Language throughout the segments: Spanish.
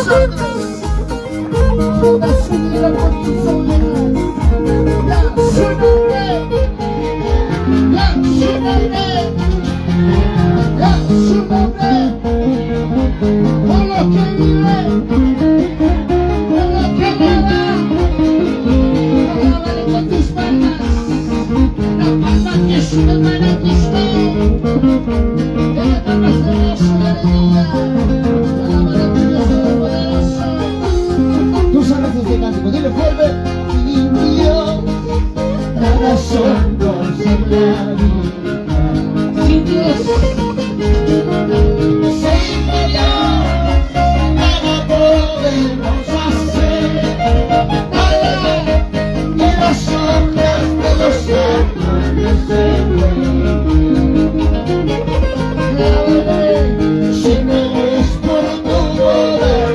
nosotros. Todas unidas por tu soledad. Su nombre, su nombre, su nombre, por lo que vive, por lo que nada, alábale con tus palmas, la palma que sube para Cristo, que le palmas de gozo y alegría, alábale con Dios Todopoderoso. Tú sabes este cántico, dile fuerte, y Dios. Nada somos en la vida sin Dios, sin Dios, nada podemos hacer, nada, y las obras de los árboles se ven. Si no es por tu poder,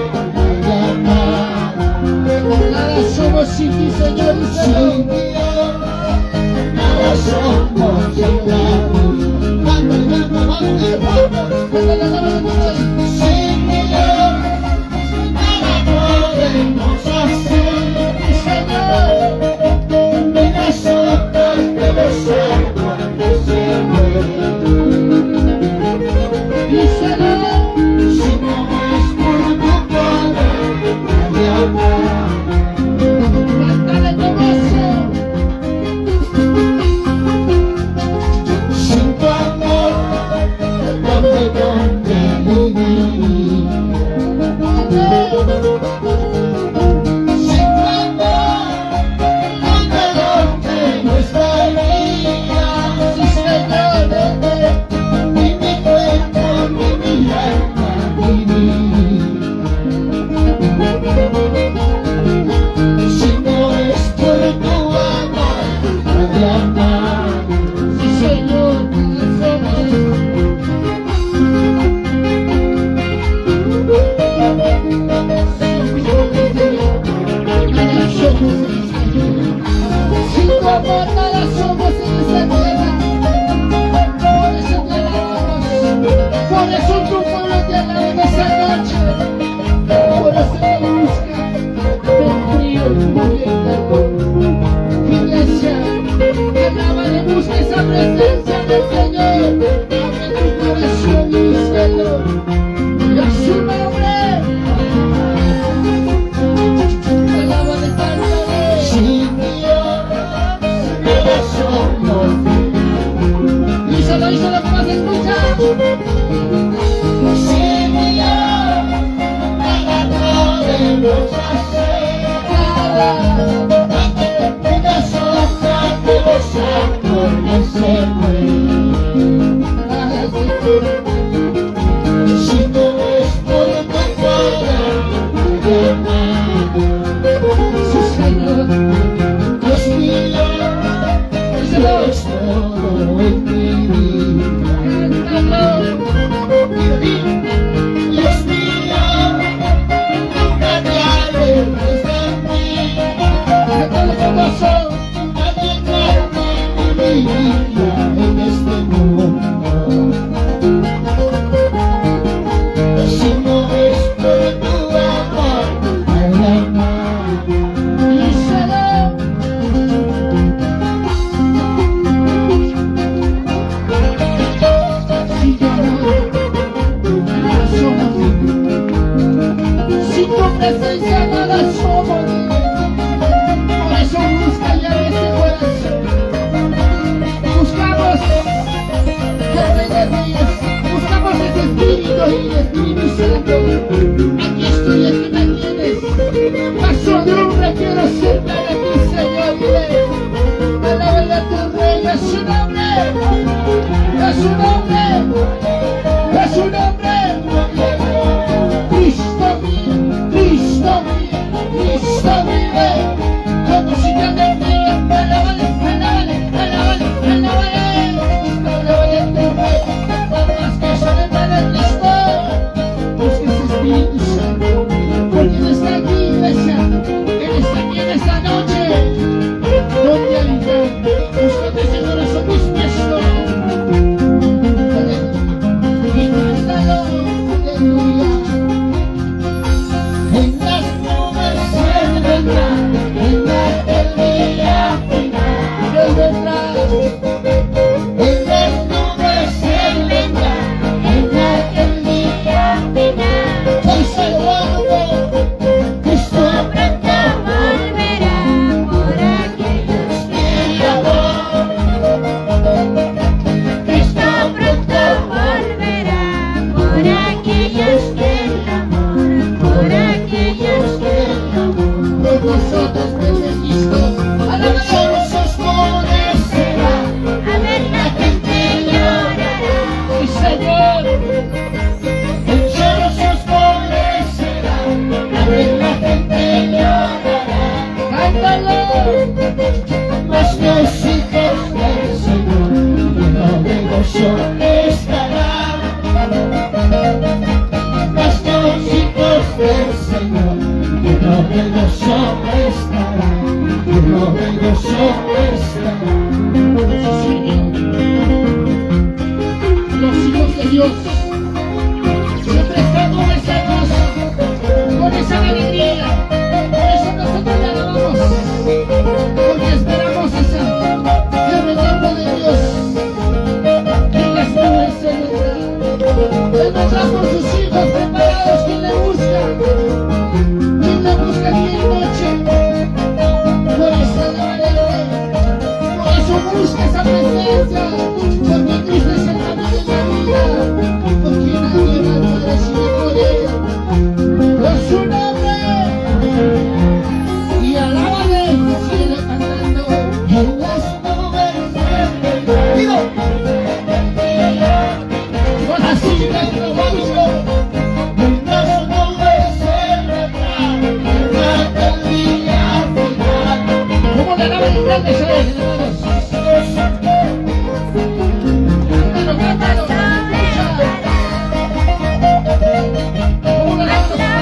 nada somos sin ti, Señor, y sin Dios. Somos en la vida. Sin Dios, nada podemos hacer, Señor. Y las obras de los árboles se ven. Díselo, si no es por tu poder, nadie habrá. Cántale con gozo. Sin tu amor nada somos en esta tierra. Por eso te alabamos. Por eso tu pueblo te alaba esta noche. Por eso te busca el frío y muriendo. Iglesia, alábale, busca esa presencia del Señor. Abre tu corazón y díselo. Y a su nombre. Alábale, cántale. Sin Dios, nada somos. Díselo, díselo, que vas a escuchar. Sin Dios, nada podemos hacer. Nada. Y las hojas de los árboles se ven. Si no es por tu poder, nadie más. Sí, Señor, Dios mío, es todo en mi vida. Cántalo. Dios mío, nunca te alejes de mí. Cántalo con gozo. Nadie carne mi vida en este mundo. Si no es por tu amor, nadie más. Díselo. Sin tu presencia nada somos. Por eso busca ya ese corazón. Buscamos el Rey de Reyes. Buscamos ese Espíritu y el Espíritu Santo. Aquí estoy, aquí me tienes. A su nombre quiero servir a ti, Señor. Alábale a tu Rey, a su nombre. A su nombre. A su nombre. Cristo mío, Cristo mío. del Señor, lleno de gozo estará, lleno de gozo estará. Los hijos de Dios siempre están con ese gozo, con esa alegría. Por eso nosotros le alabamos, porque esperamos esa el retorno de Dios. Y las nubes se vendrán. Él vendrá por sus hijos preparados, quien le busca día y noche. Por eso le vale, por eso busca esa presencia, porque Cristo es el camino de la vida, porque nadie va al Padre sino por él. Por su nombre, y alábale, sigue cantando en las nubes. Digo, así dentro mucho, en las nubes se vendrán, hasta el día final. ¿Cómo le alaban en grandes aires, hermanos? Cántalo, cántalo, ¿cómo le alaban los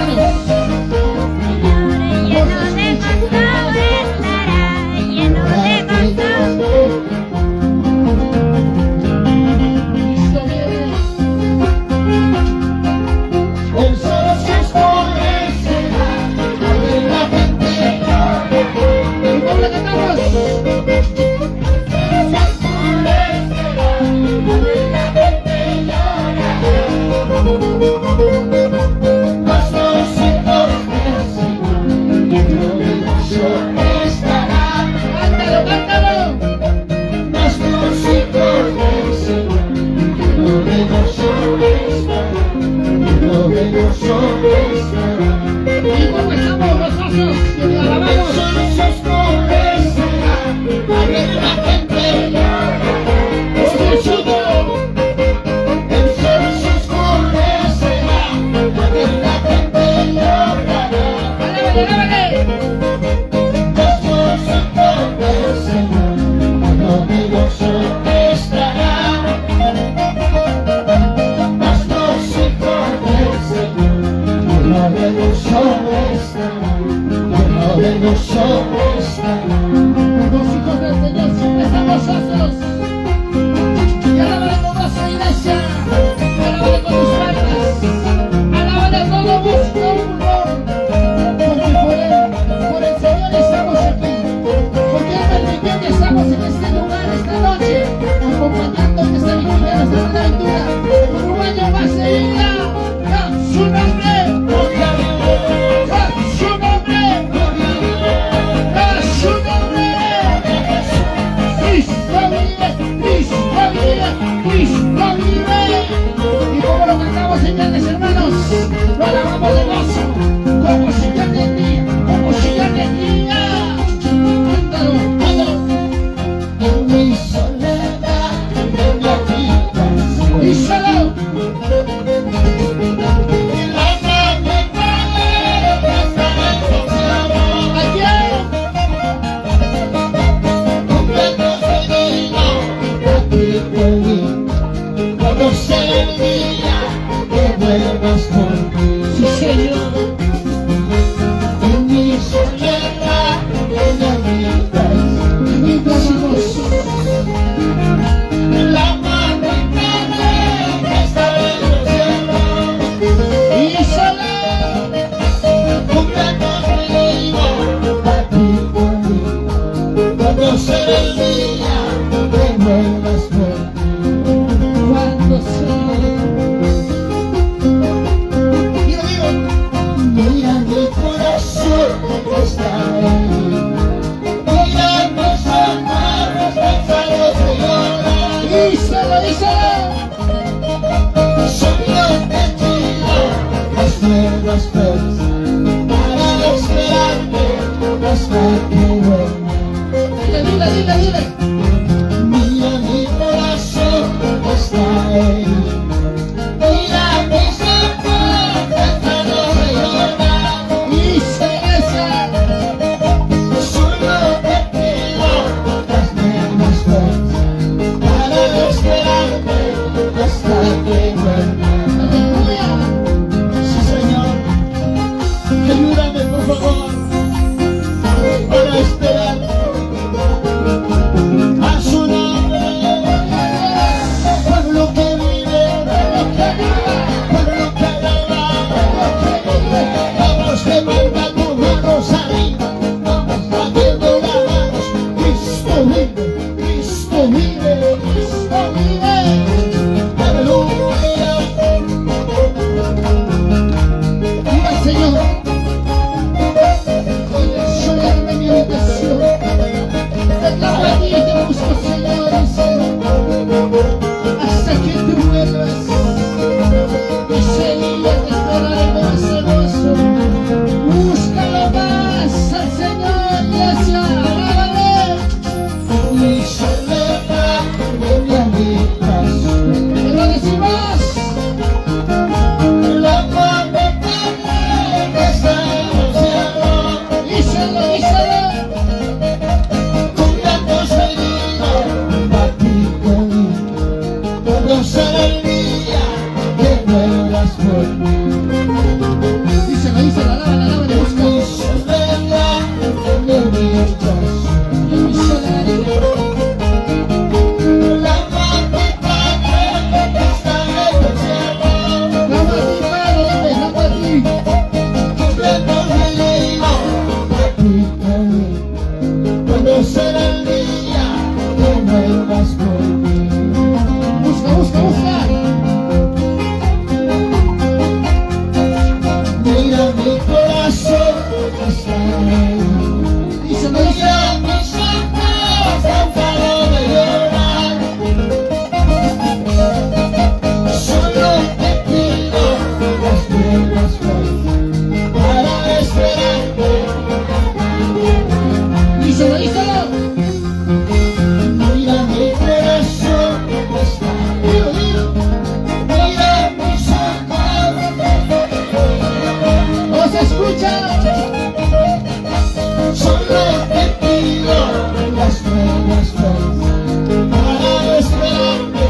hermanos? mi corazón está en Díselo, Mira díselo. mis ojos, cansado de llorar. Solo te pido las buenas cosas para esperarte. Díselo, díselo. Mira mi corazón está Dilo, dilo. Mira mis ojos. No se escucha. Solo te pido las buenas cosas para esperarte.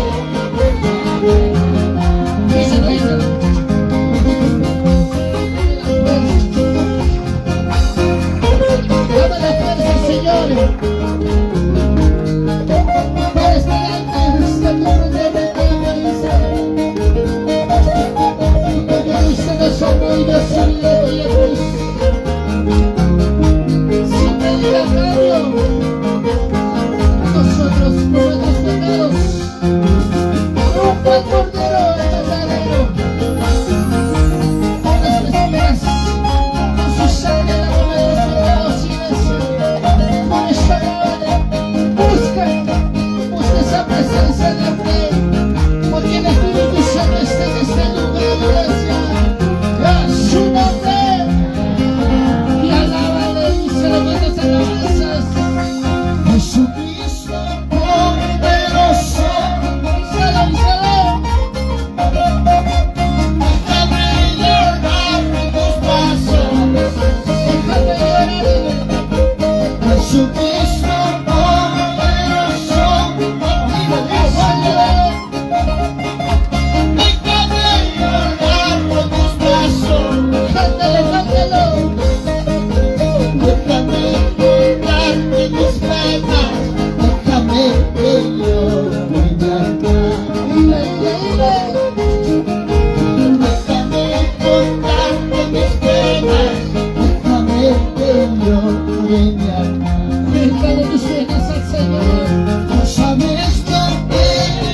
Díselo, díselo. Dame la fuerza, Señor. Para esperarte hasta tu presencia. Porque usted no somos y no soy de Dios. Sin pedir a cambio, nosotros por nuestros pecados, un buen cordero verdadero, con las espinas, con su sangre lavó nuestros pecados sin eso. Por esta hora, busca esa presencia de fe, porque el Espíritu Santo está en este lugar, iglesia. A su nombre, y alábale, díselo mientras alabanzas. Jesucristo poderoso, Díselo, díselo. déjame llorar en tus brazos. Déjame llorar. Jesucristo poderoso, déjame llorar en tus brazos. Cántale, cántalo. Déjame llorar en mis penas. Déjame que llore mi alma. Dile, dile, dile. Déjame contarte mis penas, déjame que llore mi alma. Cuéntale tus penas al Señor. Tú sabes lo que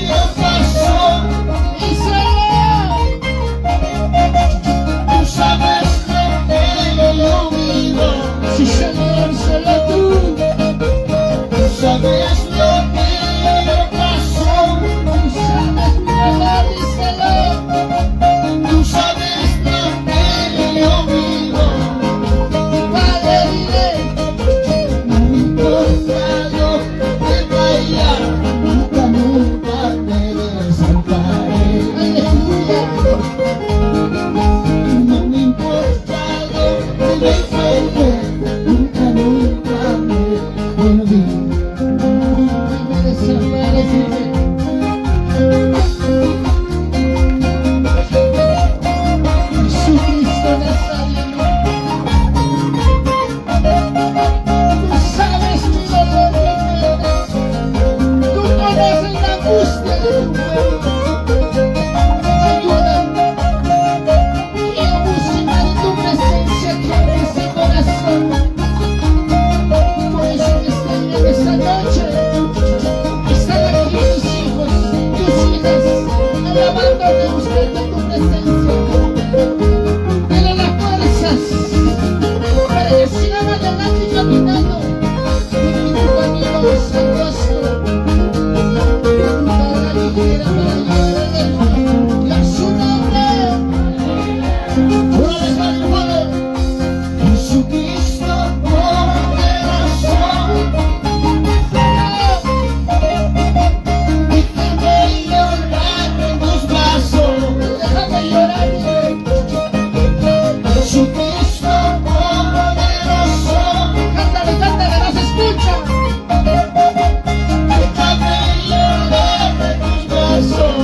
yo paso, Díselo. tú sabes lo que yo vivo, Sí, Señor, solo tú. tú sabes lo que yo paso, Tú sabes mi dolor, díselo. tú sabes lo que yo vivo. Padre, dile. No me importa lo que vaya, nunca, nunca te desamparé. Aleluya. No me importa lo que me enfrente, nunca, nunca me olvidé. Y me desampares, dile. Jesucristo Nazareno. Tú sabes mi dolor, mi pena. Tú conoces la angustia de tu pueblo. Ayúdame. Que yo busque más de tu presencia que en ese corazón. Por eso en esta noche están aquí tus hijos, tus hijas, alabándote, buscando tu presencia. Dale las fuerzas para que sigan adelante y caminando en tu camino angosto. Para ligera, para llegar y a su nombre. Jesucristo poderoso, déjame llorar en tus brazos. Déjame llorar, Jesucristo poderoso, cántale, cántale, no se escucha. déjame llorar en tus brazos.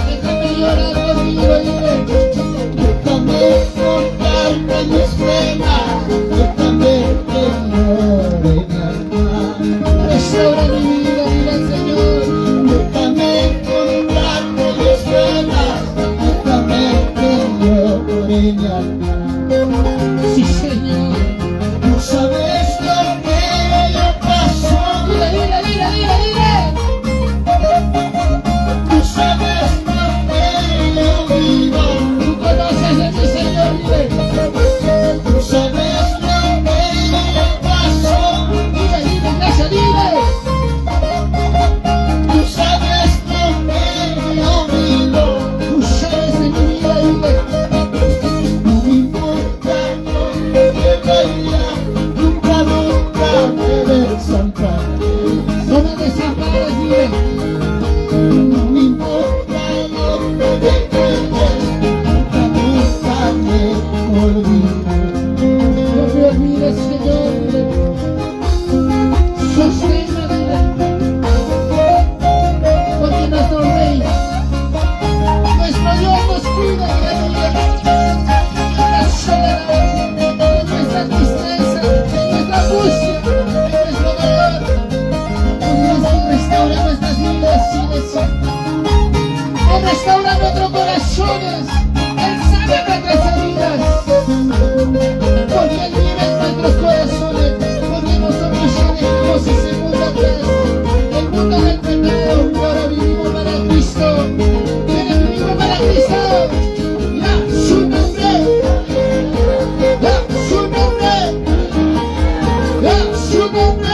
Déjame llorar conmigo, dile. Déjame contarte mis penas, déjame que llore mi alma. Restaura mi vida, dile al Señor. Déjame contarte mis penas, déjame que llore mi alma. Sí, Señor. Tú sabes lo que yo paso, Dile, dile, dile, dile, dile. tú sabes lo que yo vivo. Tú conoces a mi Señor, dile. No me olvides, Señor. Sosténme, porque nuestro Rey, nuestro Dios nos cuida de la soledad, de nuestra tristeza, de nuestra angustia, de nuestro dolor. Dios restaura nuestras vidas, iglesia. Él restaura nuestros corazones. Él sana nuestras heridas. Porque Él vive en nuestros corazones. Porque nosotros ya dejamos ese mundo atrás. El mundo del pecado. Y ahora vivimos para Cristo. Vivimos para Cristo. Ya, su nombre. Ya, su nombre. Ya, su nombre.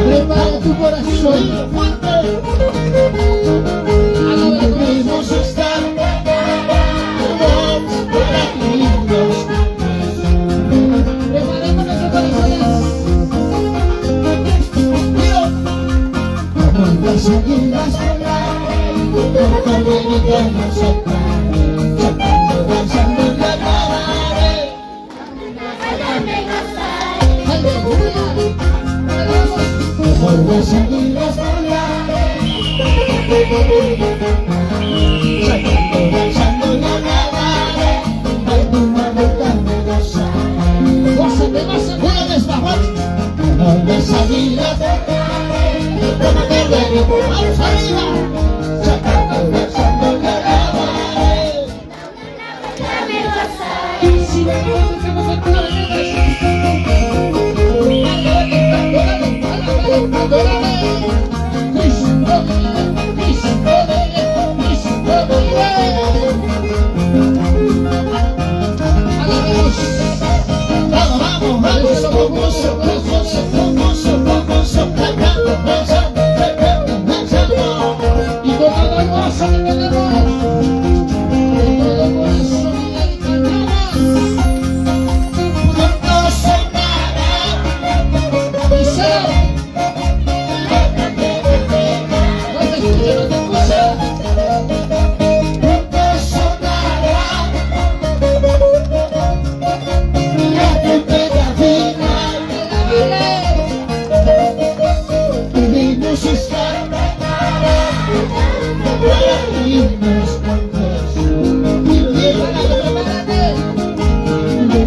Prepara tu corazón. Debemos estar para vivirnos. Preparemos nuestros corazones. Como las águilas volar, como colibríes saltar, saltando, danzando en la tarde. Aleluya. Como las águilas volar, saltando, danzando en la tarde. Hay una vuelta de gozar. Gózate, gózate. Una vez más, como las águilas volar, como te vamos arriba. Saltando, danzando en la tarde. Si me conocemos en todas las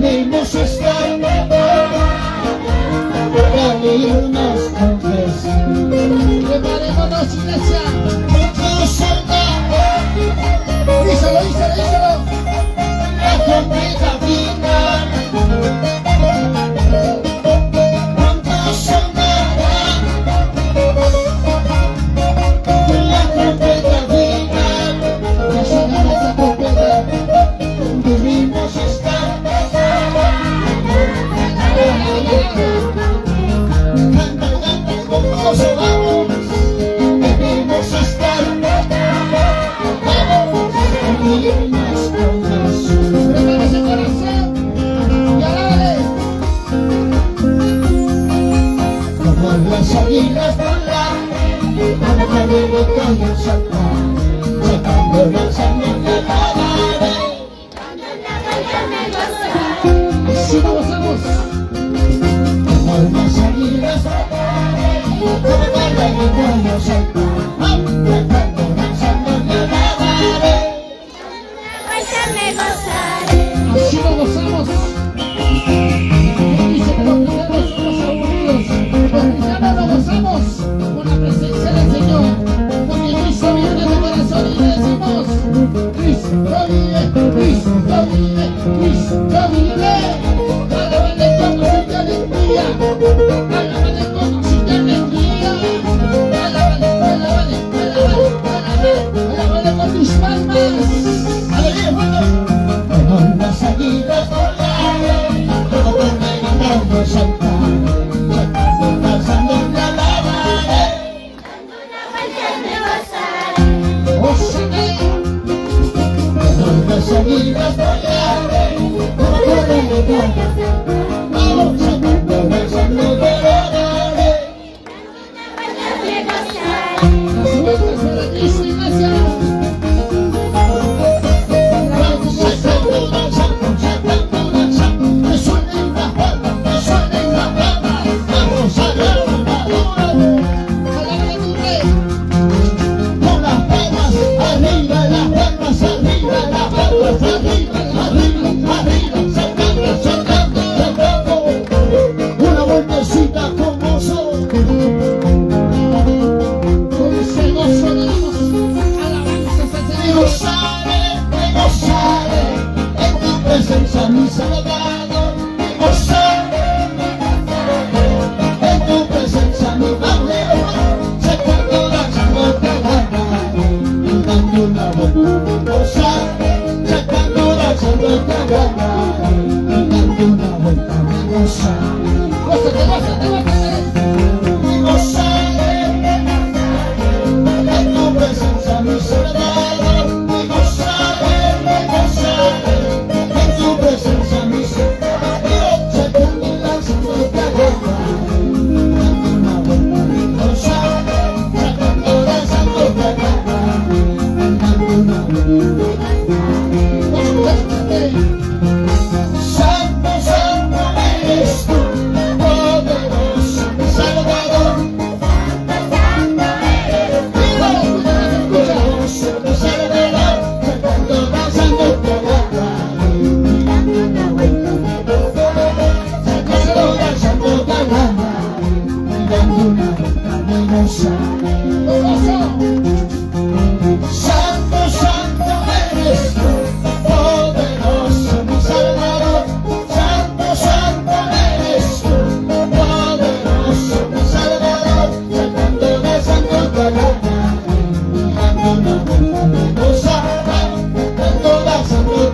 debemos estar para irnos con Jesús. Preparémonos, iglesia. Díselo, díselo, díselo. La trompeta final. Pronto sonará. La trompeta final. Ya sonará esa trompeta. Debemos estar. Debemos estar. Prepara ese corazón y alábale. Como las águilas volar, como caminito y el saltar, saltando, lanzando en la tarde. Si no gozamos, como las águilas volar, Así lo gozamos. Dice que los cristianos somos aburridos. Los cristianos lo gozamos con la presencia del Señor. Porque Cristo vive en tu corazón y le decimos: Cristo vive, Cristo vive, Cristo vive. Alábale con gozo y alegría. Alábale con gozo y alegría. Alábale, alábale, alábale, alábale, alábale con tus palmas. Alegría, fuerte. Las salidas volaron, todo por gritando saltar, pasando la alabaré, las salidas volaron, todo por gritando, vamos saltando, pasando la alabaré. Las vueltas para Cristo, iglesia. Una vueltecita con gozo. Con ese gozo le damos alabanzas al Me Señor. gozaré en tu presencia, mi Salvador. Me gozaré en tu presencia, mi Padre. Sacando la changota, dando una vuelta. Me gozaré, sacando la changota, dando una vuelta. Me gozaré. Gózate, gózate, gózate. Me gozaré en tu presencia, mi Salvador. Me gozaré en tu presencia, mi Salvador. Sacando la changota, dando una vuelta. Me gozaré, sacando la changota, dando una vuelta. Gózate. Santo, santo eres tú, poderoso mi Salvador. Poderoso mi Salvador, sacando la sangre mirando una vuelta, sacando la sangre mirando una vuelta, me gozaré. Santo, santo eres tú, poderoso mi Salvador. Santo, santo eres tú, poderoso mi Salvador. Sacando la sangre mirando una vuelta, me gozaré. Sacando la sangre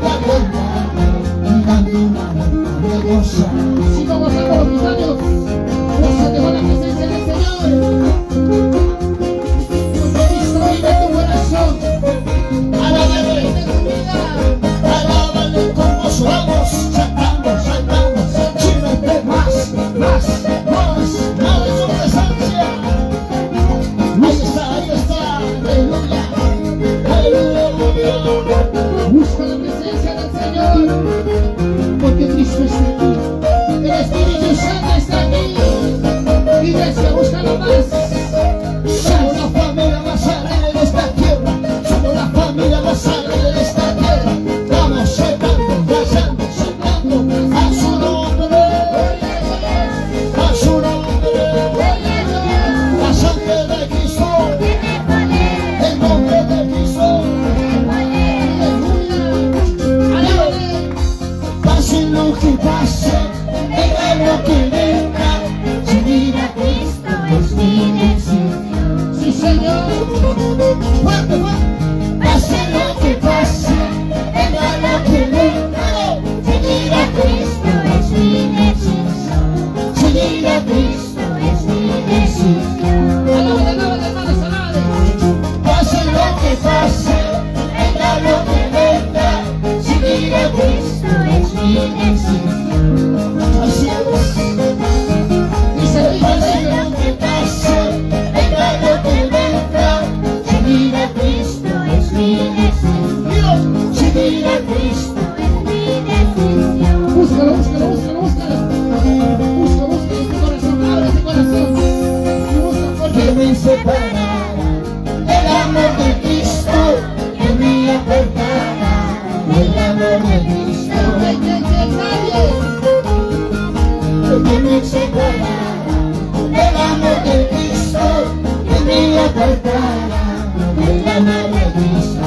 mirando una vuelta, me gozaré. Si no gozamos los cristianos, gózate con la presencia del Señor. Porque Cristo vive en tu corazón. Alábale, Vive en tu vida. alábale con gozo, vamos saltando, saltando. Súbete más, más, más, más de su presencia. Ahí está, aleluya, aleluya. Busca la presencia del Señor. Porque Cristo está aquí. El Espíritu Santo está aquí. Iglesia, búscalo más. Somos la familia más alegre de esta tierra. Somos la familia más alegre de esta tierra. Vamos saltando, danzando, saltando a su nombre, a su nombre. La sangre de Cristo, el nombre de Cristo. Pase lo que pase, venga lo que venga, seguir a Cristo es mi decisión. Sí, Señor. Fuerte, fuerte. Pase lo que pase, venga lo que venga, seguir a Cristo es mi decisión. Seguir a Cristo es mi decisión. Alábale, alábale, hermanos, alábale. Pase lo que pase, venga lo que venga, seguir a Cristo es mi decisión. Así es. Dice, dice, Pase dice. lo que pase, venga lo que venga, seguir a Cristo es mi decisión. Seguir a Cristo es mi decisión. Búscalo, búscalo, búscalo, búscalo. Busca, busca en tu corazón. Abre tu corazón. Y busca apartará del amor de Cristo.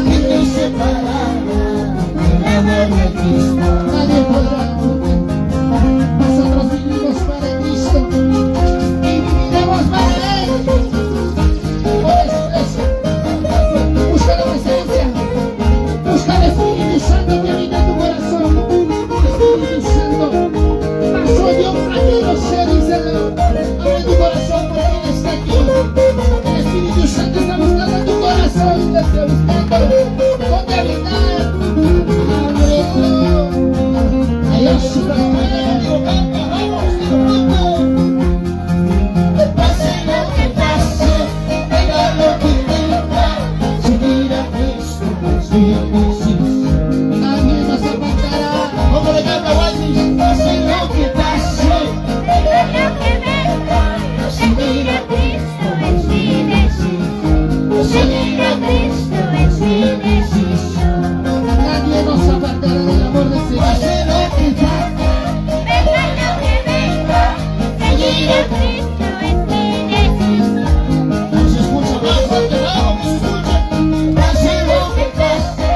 ¿Quién me separará del amor de Cristo? Nadie podrá. Nosotros vivimos para Cristo y viviremos para Él. Por eso, busca la presencia, busca el Espíritu Santo que habita en tu corazón. Espíritu Santo, paso yo a que lo sé, dice el Señor. Abre tu corazón porque Él está aquí. El Espíritu Santo está buscando tu corazón, te está buscando. ¿Dónde habitar? Ábrelo. Dios, su Pase lo que pase, venga lo que venga, seguir a Cristo es mi decisión. nadie nos apartará. Como le canta Whitney, pase lo que pase, Venga lo que venga, seguir a Cristo es mi decisión. Seguir a Cristo es mi decisión. Nadie nos apartará del amor del Señor. pase lo que pase. Venga lo que venga, seguir a Cristo es mi decisión. No se escucha más fuerte, vamos que se escuche. Pase lo que pase,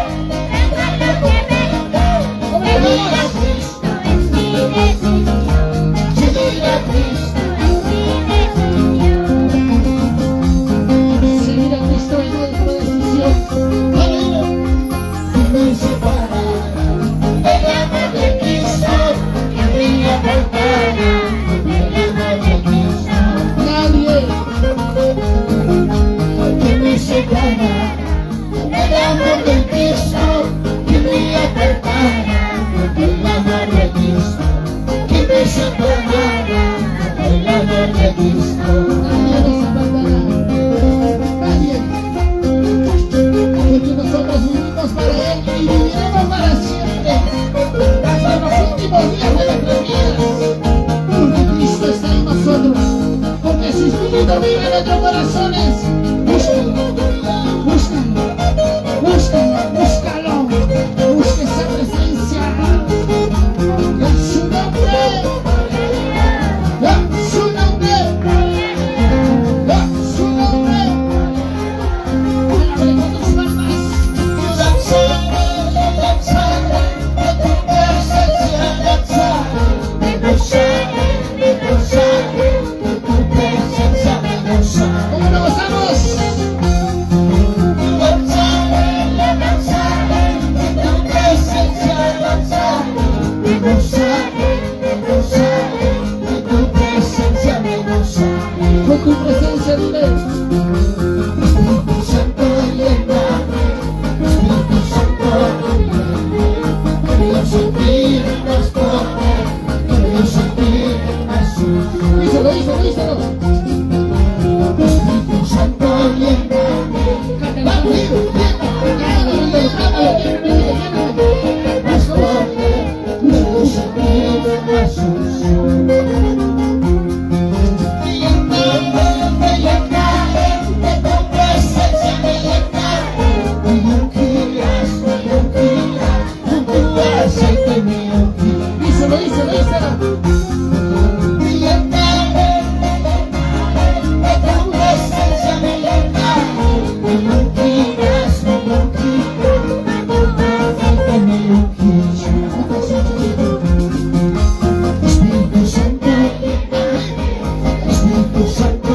Venga lo que venga, seguir a Cristo es mi decisión. seguir a Cristo. Es mi decisión. Seguir a Cristo es nuestra decisión. Aleluya. ¿Quién me separará del amor de Cristo? ¿Quién me apartará del amor de Cristo? Nadie. ¿Quién me separará del amor de Cristo? ¿Quién me apartará del amor de Cristo? ¿Quién me separará del amor de Cristo? Nadie nos apartará. Nadie. Porque nosotros vivimos para Él y viviremos para siempre. Hasta los últimos días de nuestras vidas. Porque Cristo está en nosotros. Porque su Espíritu vive en nuestros corazones. Búscalo. Búscalo. Búscalo. Búscalo. Busca esa presencia. En su nombre. En su nombre. En su nombre. Ábrele con tus palmas. Lanzaré de tu presencia, lanzaré. Me gozaré de tu presencia, me gozaré. ¿Cómo nos gozamos? Lanzaré de tu presencia, lanzaré. Me gozaré de tu presencia, me gozaré. Con tu presencia, dile. Espíritu Santo, lléname. Espíritu Santo, lléname. Quiero sentir más poder, quiero sentir más unción. Díselo, díselo, díselo. Espíritu Santo, lléname. Cántalo, Más poder, quiero sentir más unción. Me llenaré de tu presencia, me llenaré. Me ungirás con tu aceite, me ungirás. díselo, díselo, díselo. Me llenaré de tu presencia, me llenaré. Me ungirás con tu aceite, me ungirás. Espíritu Santo, Espíritu Santo,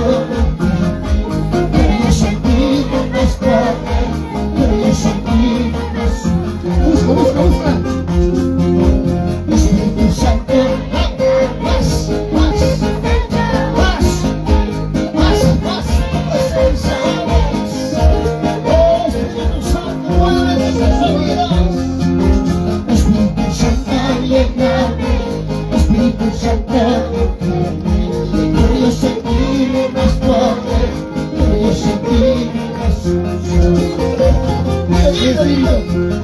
quiero sentir más poder, quiero sentir más unción. Busca, busca, busca. Espíritu Santo, más, más, más, más, más, pensares. Oh, Espíritu Santo, mueve nuestras vidas. Espíritu Santo, lléname. Espíritu Santo, quiero sentir más poder, quiero sentir más unción.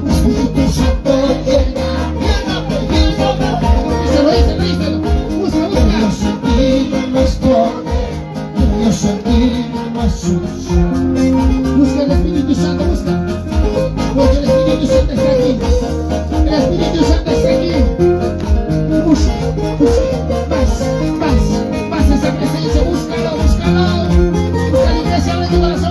Espíritu Santo, lléname, lléname, lléname. Díselo, díselo, díselo. Busca, Quiero busca. sentir más poder, quiero sentir más unción. Busca el Espíritu Santo, busca. Porque el Espíritu Santo está aquí. El Espíritu Santo está aquí. Busca, busca. Más esa presencia. Búscalo, búscalo. Busca la iglesia, abre tu corazón.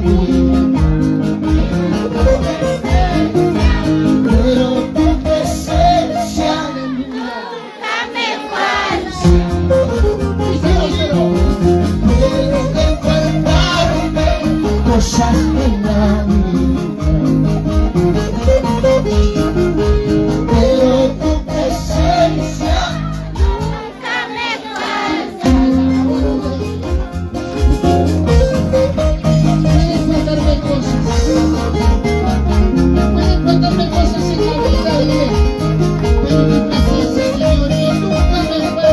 vida. Pero tu presencia nunca me falta. puede encontrarme cosas en la vida. Pero tu presencia Nunca me falta. Pueden faltarme cosas. Pueden faltarme cosas en la vida, dile. Pero mi presencia, Señor, que nunca me falte.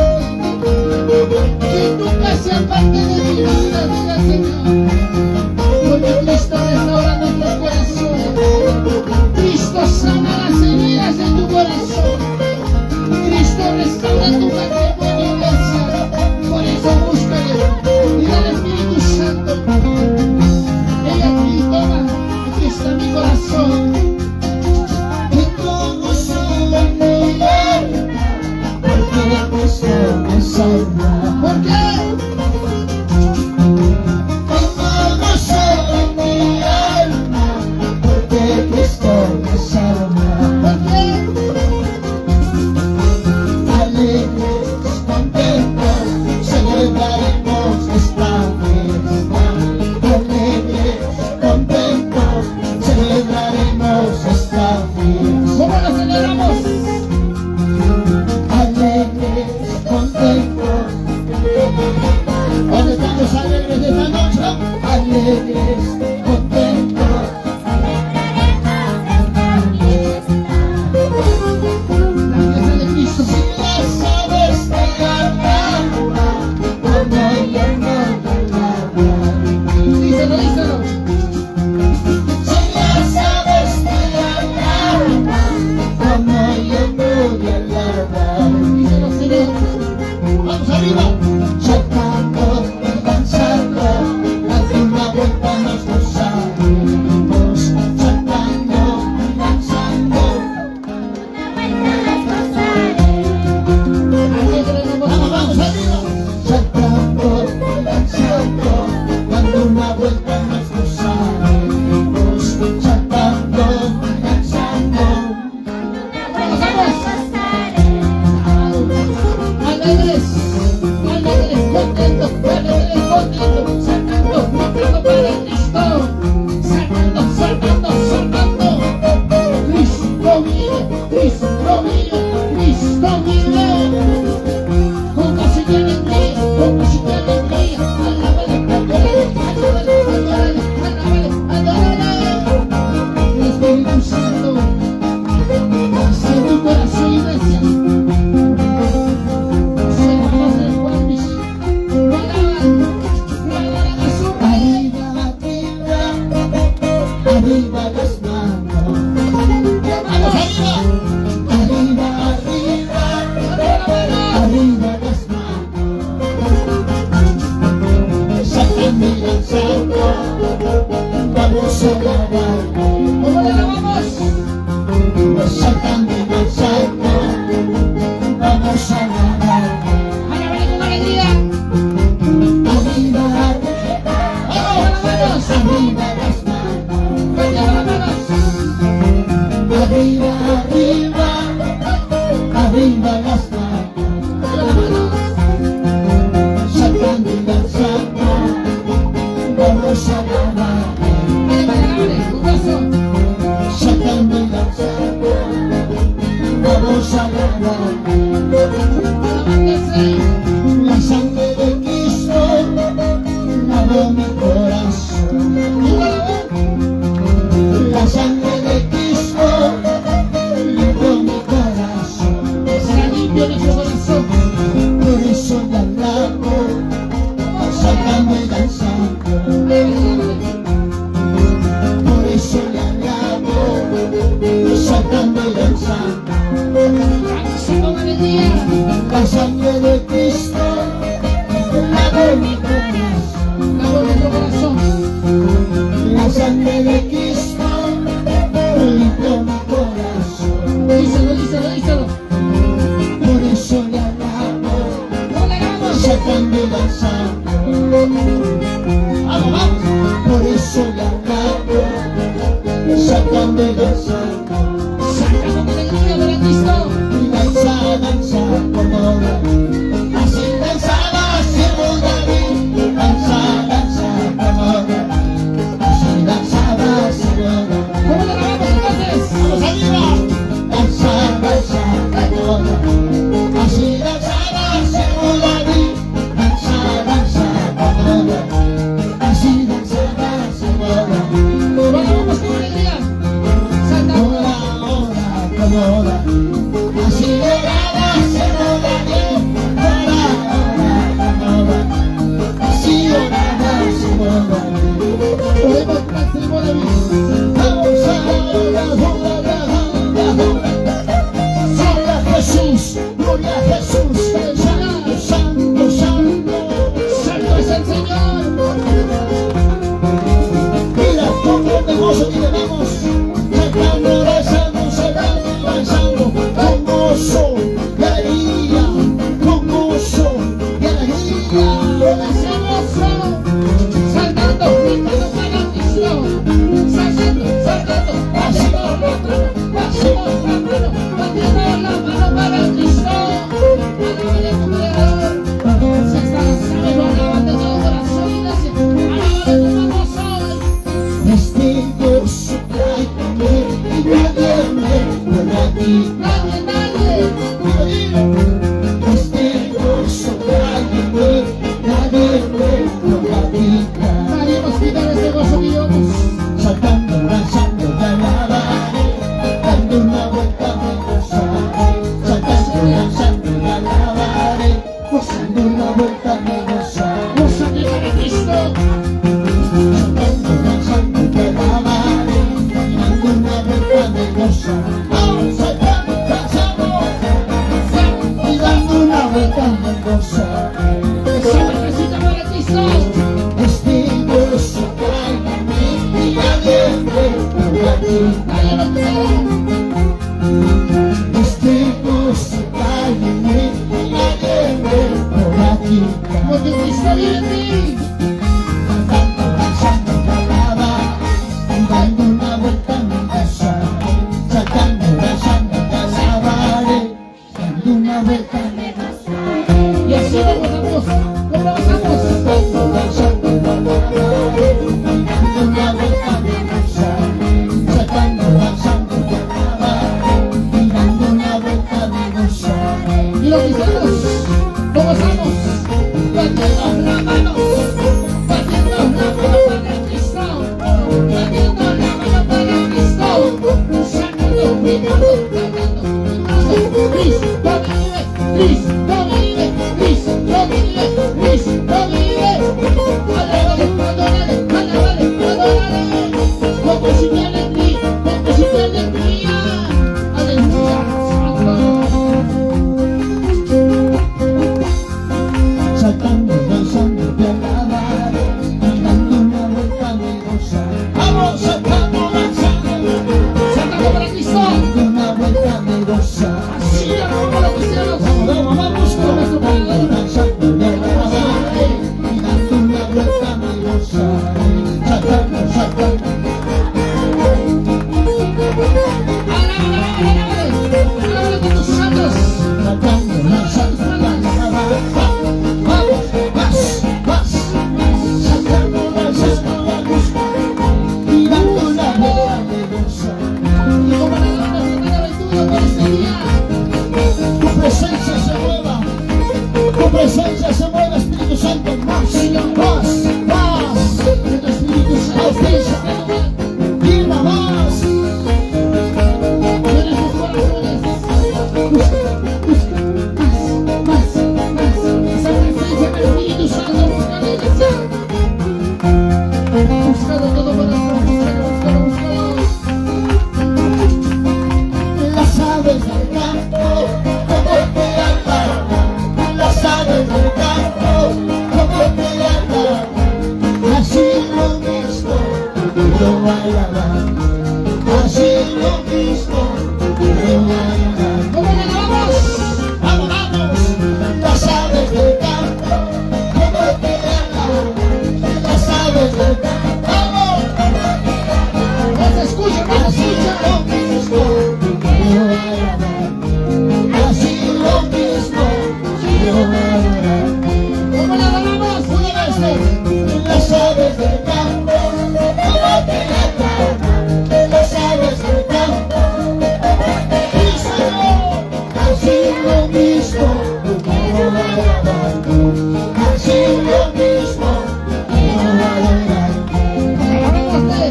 Que nunca sea parte de mi vida, diga Señor. Porque Cristo restaura nuestro corazón. Cristo sana las heridas de tu corazón. Cristo restaura tu matrimonio, iglesia. Por eso búscale. Dile al Espíritu Santo. Ella aquí, toma. Aquí está mi corazón. que todo sube en mi alma, porque Cristo me salva. ¿Por qué? Que todo sube en mi alma, porque Cristo me salva. ¿Por qué? Alegres, contentos, celebraremos esta fiesta. Alegres, contentos, celebraremos esta fiesta. ¿Cómo lo celebramos? Alegres, contentos. ¿Dónde están los alegres de esta noche? Alegres, contentos. La iglesia de Cristo. Si las aves de la alma, como yo no de la Díselo, díselo. Si las aves de la alma, como yo no de la Díselo, Señor. Vamos arriba. Saltando y danzando, dando una vuelta nos gozaremos. Saltando y danzando. Alegre nos Vamos, vamos arriba. Saltando y danzando, dando una vuelta nos gozaremos. Saltando y danzando. Alegres, alegres, contentos, alegres, contentos, saltando, saltando para Cristo, saltando, saltando, saltando. Cristo vive, Cristo vive, Cristo vive. Con gozo y alegría, con gozo y alegría, alábale, adórale, adórale, adórale, alábale, adórale. El Espíritu Santo, hacia tu corazón, iglesia. Arriba, arriba, arriba las manos. Vamos arriba. Arriba, arriba, arriba las manos. Saltando y danzando, vamos a alabar. ¿Cómo le llamamos? Saltando y danzando, vamos a alabar. Alábale con alegría. Arriba, arriba, arriba las manos. Arriba las manos. Arriba, arriba, arriba las manos. Saltando y danzando, vamos a alabar. Alábale, con gozo. Saltando y danzando, vamos a alabar. Alábale. La sangre de Cristo lavó mi corazón. La sangre de Cristo limpió mi corazón. Será limpio nuestro corazón. Por eso le alabo, saltando y danzando. Por eso le alabo, saltando y danzando. Danza con alegría. La sangre de Cristo lavó mi corazón. Lavó nuestro corazón. La sangre de Cristo limpió mi corazón. Díselo, díselo, díselo. Por eso le alabo, ¿Cómo le llamamos? saltando y danzando. Vamos, vamos. Por eso le aquí. Dale lo que te Este música y nadie ve por aquí. porque Cristo vive en ti. Cantando la santa palabra y dando una vuelta a mi casa. Sacando la santa palabra, dando una vuelta a mi casa. Y así lo gozamos. ¿Cómo lo gozamos? Sacando la santa palabra y dando una vuelta a mi casa. Sacando la santa palabra y dando una vuelta a mi casa. Y lo gozamos. Lo gozamos. Batiendo las manos. Batiendo la mano para Cristo. Batiendo la mano para Cristo. Sacando, gritando, cantando, gritando. Cristo vive. Cristo vive. Cristo vive. Cristo vive. Adórale, adórale, adórale, adórale. Con música y alegría, con música y alegría. Aleluya, santo. Sacando la santa palabra y dando una vuelta a mi casa. Vamos sacando la santa Sacando para Cristo. dando una vuelta a mi casa. Así lo como los cristianos. Vamos con nuestro Padre. Sacando la palabra y dando una vuelta a mi casa. Sacando. Alábale con tus santos. Sacando la santa palabra. Vamos, más. Sacando la santa palabra y dando una vuelta a mi casa. Y como la dama que tenga aventura por este día. Tu presencia se mueva. Tu presencia se mueva, Espíritu Santo. Más. Que tu Espíritu Santo esté sobre Viva más. en sus corazones. Busca más. Esa presencia del Espíritu Santo. Busca la iglesia. Búscalo todo corazón. Búscalo. Las aves del campo, como te alaban. Las aves del campo, como te alaban. Así lo mismo, yo alaban. Así lo mismo, yo alaban. ¿Cómo le alabamos? Vamos, las aves del campo, como te alaban. Las aves del campo, vamos. No se escucha, no se escucha. Lo mismo, yo alaban. Así lo mismo, yo alaban. ¿Cómo le alabamos? Una vez más, las aves del campo, como te alaban. Las aves del campo, sí, Señor. Así lo mismo, yo alaban. Así lo mismo, yo alaban. Alabámoste.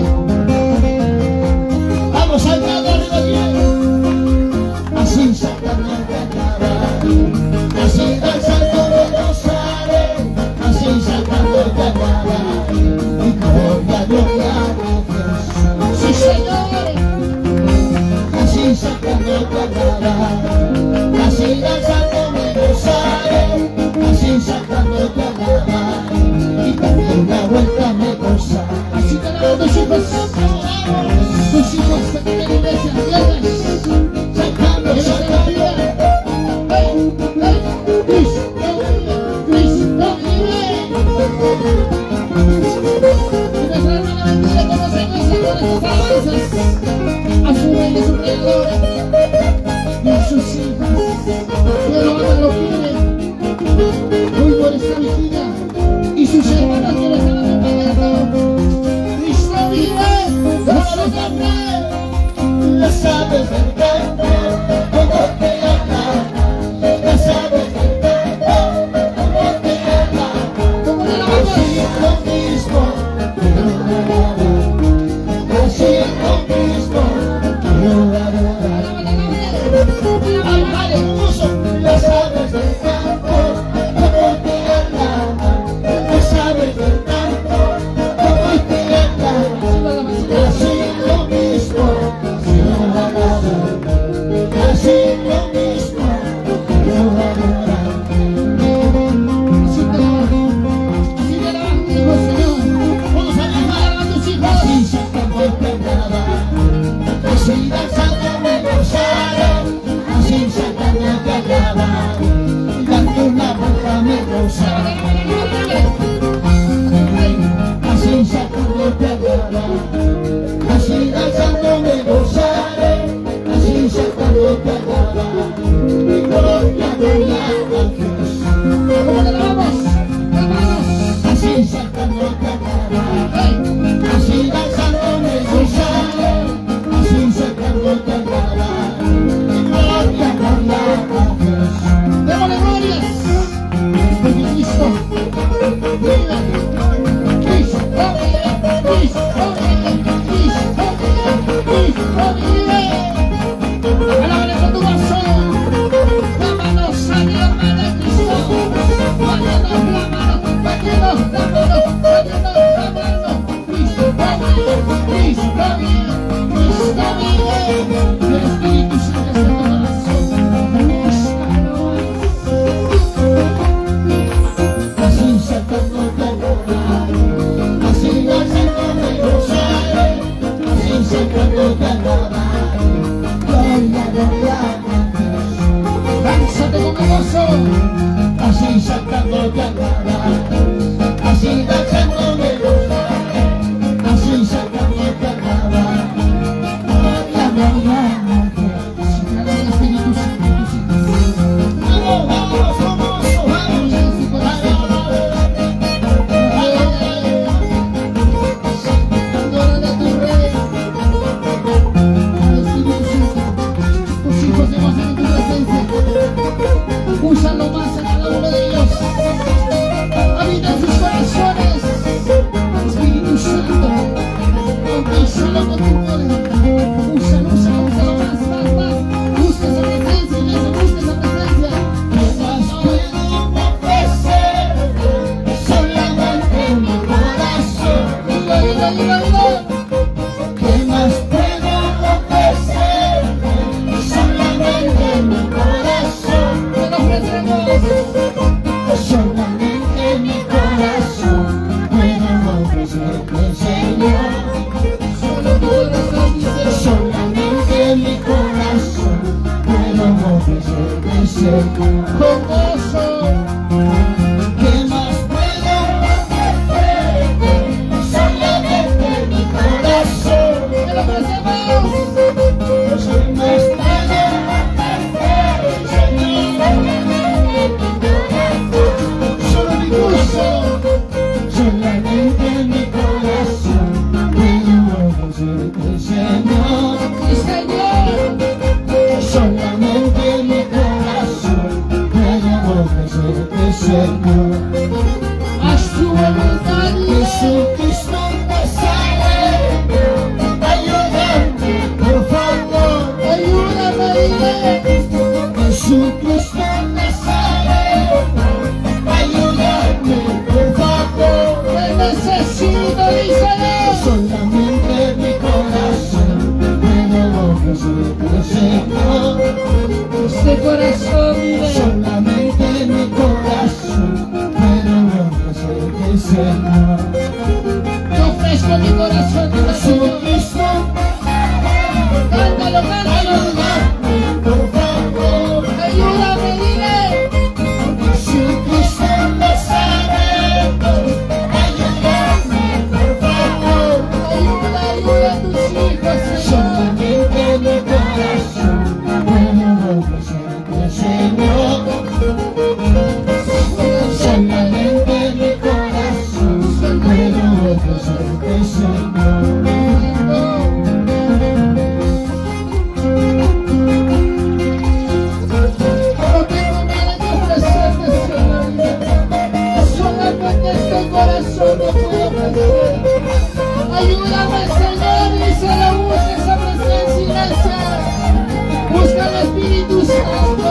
Vamos saltando arriba bien. Así saltando te alaban. Así danzando me gozaré. Así saltando te alaban. Y gloria, gloria a Dios. Sí, Señor. Así saltando te alaban. Así danzando me gozaré. Así saltando te alaban. Y dando una vuelta me gozaré. Así te alaban tus hijos. Tus hijos que tienen iglesia. Viernes. Saltando, En esta saltando. vida. Cristo vive. Cristo vive. Y nuestra hermana bendiga con los años y con estas alabanzas a su rey y su creador y a sus hijas que lo aman, lo quieren muy por esta vigilia y sus hermanas que lo están acompañando. Cristo vive, déjalo cantar. Las aves del campo, como te alaban. Las aves del campo, como te alaban. Como le Así alabamos. lo mismo, yo alaban. Así lo mismo, yo alaban. alaba, así danzando me gozaré, así saltando te alaba, mi gloria, gloria a Dios. ¿Cómo le damos? Hermanos. Así saltando te alaba, así danzando me gozaré, así saltando te alaba, mi gloria, gloria a Dios. Démosle glorias. Porque Cristo vive. Cristo vive. Cristo vive. Cristo vive. Cristo vive. Alábale con tu corazón. La mano sana, la mano de Cristo. Páñanos la mano. Páñanos la mano. Páñanos la mano. Cristo vive. Cristo vive. Cristo vive. El Espíritu Santo está en tu corazón. Búscalo. Así saltando te alaba, así danzando me gozaré, así saltando te alaba, gloria, gloria a Dios. Lánzate con gozo. Así saltando te alaba, así danzando me gozaré, así saltando te alaba, gloria, gloria a Dios. Alaba el Espíritu Santo. Vamos, vamos, vamos, vamos. Adórale a tu Rey. Espíritu Santo, tus hijos se gozan en tu presencia. Úsalo más en cada uno de ellos. Habita en sus corazones. Espíritu Santo, conquístalo con tu poder. Úsalo, úsalo, úsalo más, más, más. Busca esa presencia, iglesia, busca esa presencia. ¿Qué más puedo ofrecer? Solamente mi corazón. Ayuda, ayuda, ayuda, ayuda. ¿Qué más puedo ofrecer? Solamente mi corazón. Te lo ofrecemos. Solamente mi corazón puedo ofrecerte, Señor. Solo tu corazón dice. Solamente mi corazón puedo ofrecerte, Señor. Con gozo. ¿Qué más puedo ofrecerte? Solamente mi corazón. Te lo ofrecemos. ¿Qué más puedo ofrecerte, Señor? Solo mi corazón. Solamente mi corazón puedo ofrecerte, Señor. Sí, Señor. Solamente mi corazón puedo ofrecerte, Señor. Haz tu voluntad, Jesucristo Nazareno, ayúdame, por favor. ayúdame, dile. Jesucristo Nazareno, ayúdame, por favor. Te necesito, díselo. Solamente mi corazón puedo ofrecerte, Señor. Este corazón vive. Solamente mi corazón puedo ofrecerte, Señor. Te ofrezco mi corazón, dile, Señor. Jesucristo, Cántalo, cántalo. ayúdame, por favor. Ayúdame, dile. Jesucristo Nazareno, ayúdame, por favor. Ayuda, ayuda a tus hijos, Señor. Solamente mi corazón puedo ofrecerte, Señor. Solamente mi corazón puedo ofrecerte, Señor. No tengo nada que ofrecerte, Señor. Solamente este corazón te puedo ofrecer. Ayúdame, Señor, díselo, busca esa presencia, iglesia. Busca el Espíritu Santo.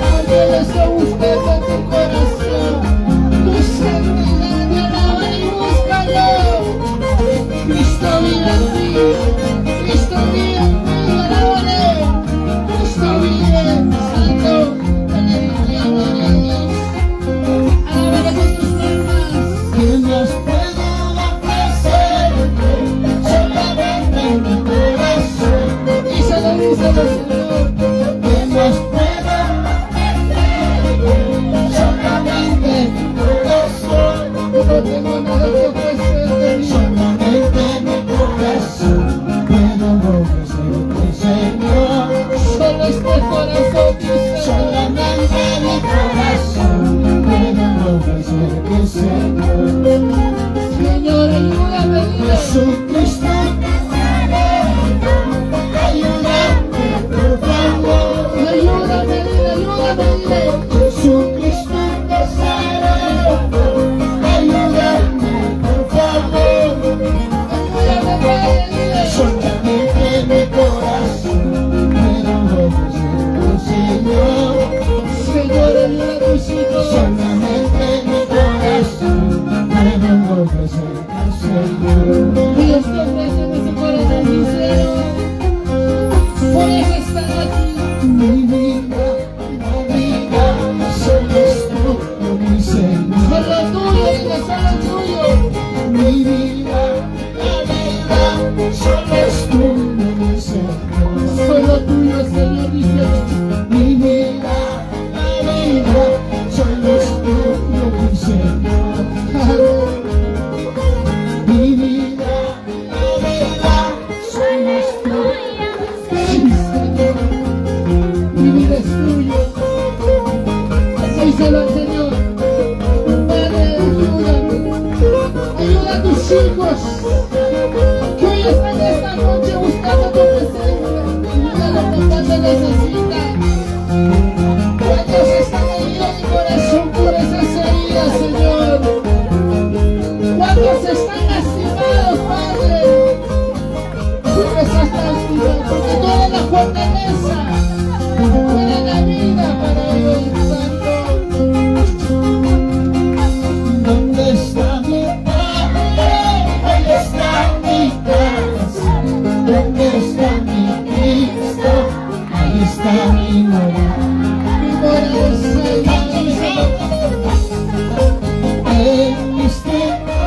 Porque Él está buscando en tu corazón. Tu santidad, alábale y búscalo. Cristo vive en ti. Cristo vive en ti, alábale. Cristo vive, santo. Aleluya, gloria a Dios. Alábale con tus palmas. ¿Qué más puedo ofrecerte? Solamente mi corazón me enloquece por Señor. Señor, ayuda a tus hijos. Solamente mi corazón me enloquece por Señor. Dios te ofrece ese corazón sincero. Por eso están aquí. Mi vida, solo es tuyo, mi Señor. Solo tuyo, digo, solo tuyo. Mi vida, solo es tuyo, mi Señor. Solo tuyo, Señor, dice. Mi vida, solo es tuyo, mi Señor. Mi vida, solo es tuyo. Sí, Señor. Mi vida es tuyo. Díselo al Señor. Padre, ayúdame. Ayuda a tus hijos. Que hoy están esta noche buscando tu presencia. Mira lo que tanto necesitan. ¿Cuántos están heridos de corazón por esas heridas, Señor? ¿Cuántos están lastimados, Padre? Tú me estás lastimando, porque tú eres la fortaleza. Tú eres la vida para ellos, Santo. ¿Dónde está mi Padre? Ahí está mi casa. ¿Dónde está mi Cristo? Ahí está mi morada. Mi morada es allá. En mis tiempos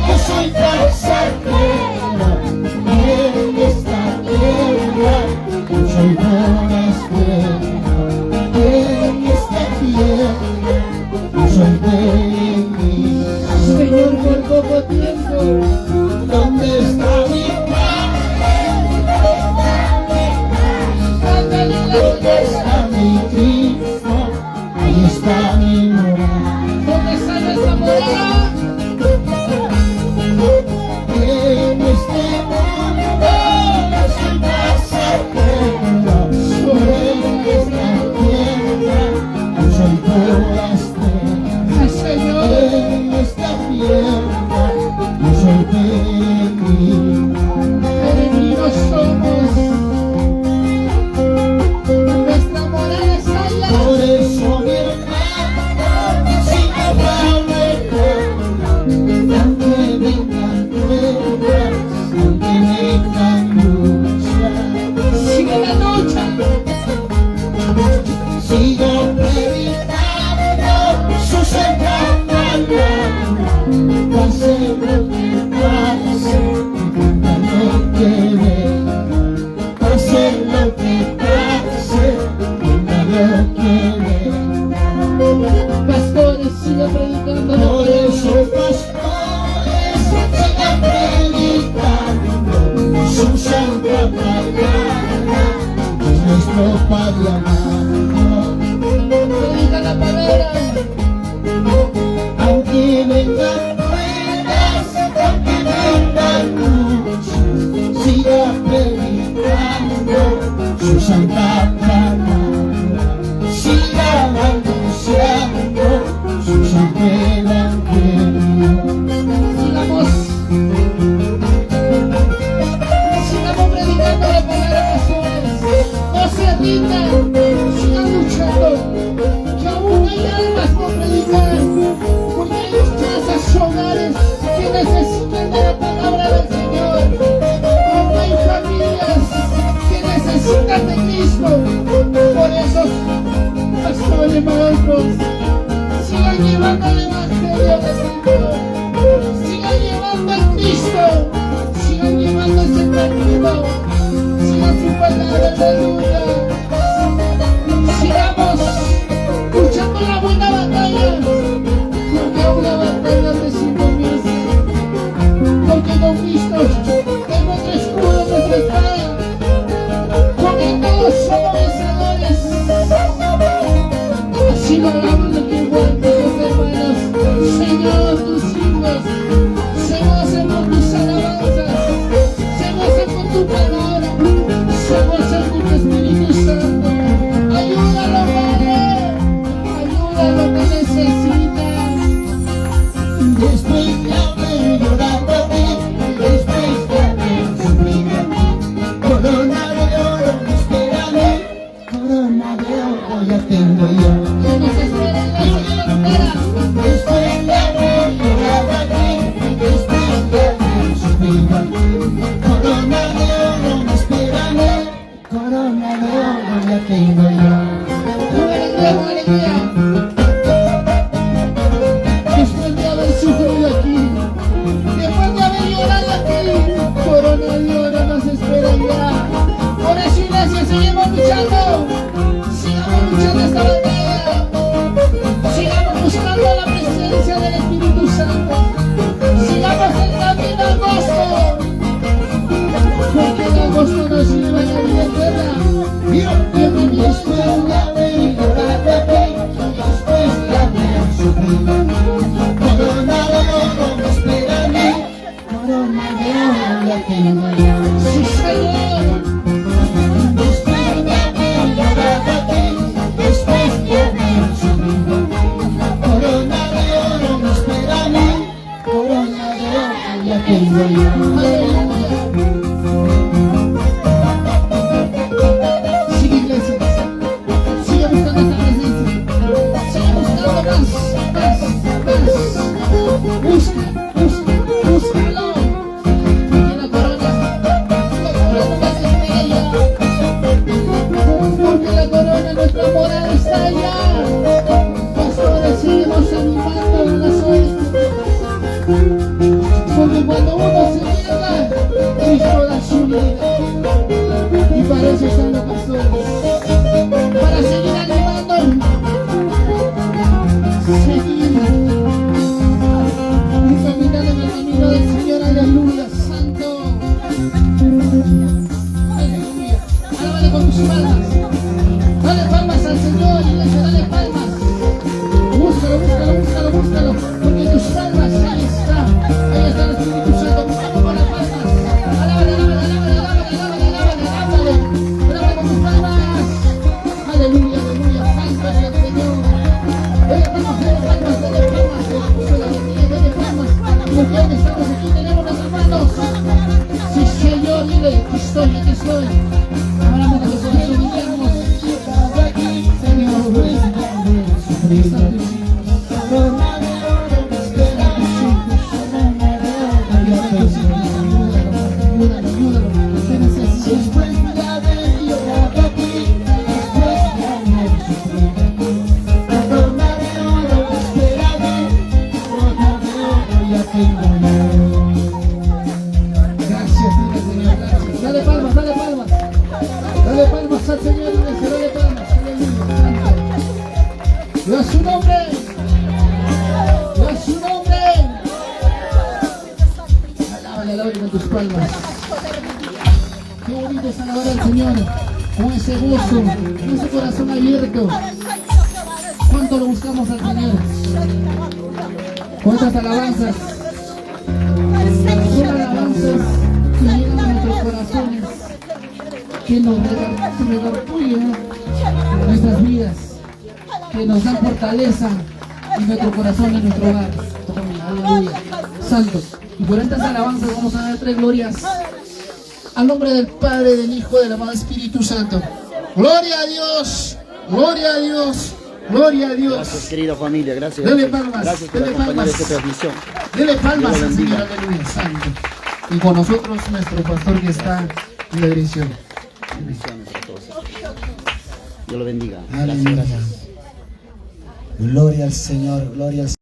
yo soy pasajero. En esta tierra yo soy forastero. En esta tierra yo soy peregrino. Señor, por poco tiempo. ¿Dónde está mi Cántale la ¿Dónde belleza. está mi Cristo? Ahí está mi morada. ¿Dónde está nuestra morada? En este mundo yo soy pasajero. En esta tierra yo soy forastero. Sí, Señor. En esta tierra yo soy peregrino. Peregrinos somos. Nuestra morada es allá. Por eso mi hermano, si no volverá, aunque vengan pruebas, aunque vengan luchas, Sigue la lucha. sigo predicando su santa palabra, pase lo que pase, Corona de oro me espera a mí, corona de oro ya tengo yo. Alegría. Después de haber sufrido aquí, después de haber llorado aquí, corona de oro nos espera ya. Por eso, iglesia, seguimos luchando. Sigamos luchando esta batalla. Sigamos buscando la presencia del Espíritu Santo. Sigamos el camino a agosto. Porque en agosto nos lleva la vida eterna. Después de haber llorado aquí, después de haber sufrido, corona de oro me espera a mí, corona de oro ya tengo yo. Sí, Señor. Después de haber llorado aquí, después de haber sufrido, corona de oro me espera a mí, corona de oro ya tengo yo. Sigue, iglesia. Sigue buscando esta presencia. Sigue buscando más. Búscalo. Porque la corona nos espera allá. Porque la corona, nuestra morada está allá. Pastores, seguimos animando en las oestes. Porque cuando uno se niega, Cristo da su vida. Y para eso están los pastores. Para seguir animando. Seguir. Y caminar en el camino del Señor. Aleluya. Santo. Aleluya. Alábale con tus palmas. Dale palmas al Señor, iglesia. Dale palmas. Búscalo. Porque tus palmas, ahí está. Ahí está el Espíritu Santo. Buscamos con las palmas. Alábale con tus palmas. Aleluya. Palmas al Señor. Dale palmas. Porque hoy estamos aquí, tenemos las manos. Sí, Señor, dile, aquí estoy. Abramos los ojos y miramos. Señor, Corona de oro me espera a mí, corona de oro ya tengo yo. ayúdalo, que necesita. Después de haber llorado aquí, después de haber sufrido, corona de oro me espera a mí, corona de oro ya tengo yo. Gracias, dile, Señor, gracias. Dale palmas. Dale palmas al Señor, iglesia, dale palmas. Aleluya. ¡Dios su nombre! Alábale con tus palmas. Qué bonito es alabar al Señor con ese gozo, con ese corazón abierto. ¿Cuánto lo buscamos al Señor? ¿Cuántas alabanzas? Son alabanzas que llegan a nuestros corazones, que nos redarguyen nuestras vidas, que nos dan fortaleza en nuestro corazón, en nuestro hogar. Aleluya. Santo. Y por estas alabanzas vamos a dar 3 glorias al nombre del Padre, del Hijo, del amado Espíritu Santo. Gloria a Dios. Gracias, querida familia, gracias. Dele palmas, Gracias por dele acompañar palmas. esta transmisión. Dele palmas Dios lo al Señor, bendiga. aleluya, Santo. Y con nosotros nuestro pastor que está en la dirección. Bendiciones a todos. Dios lo bendiga. Aleluya. Gracias. Gloria al Señor, gloria al Señor.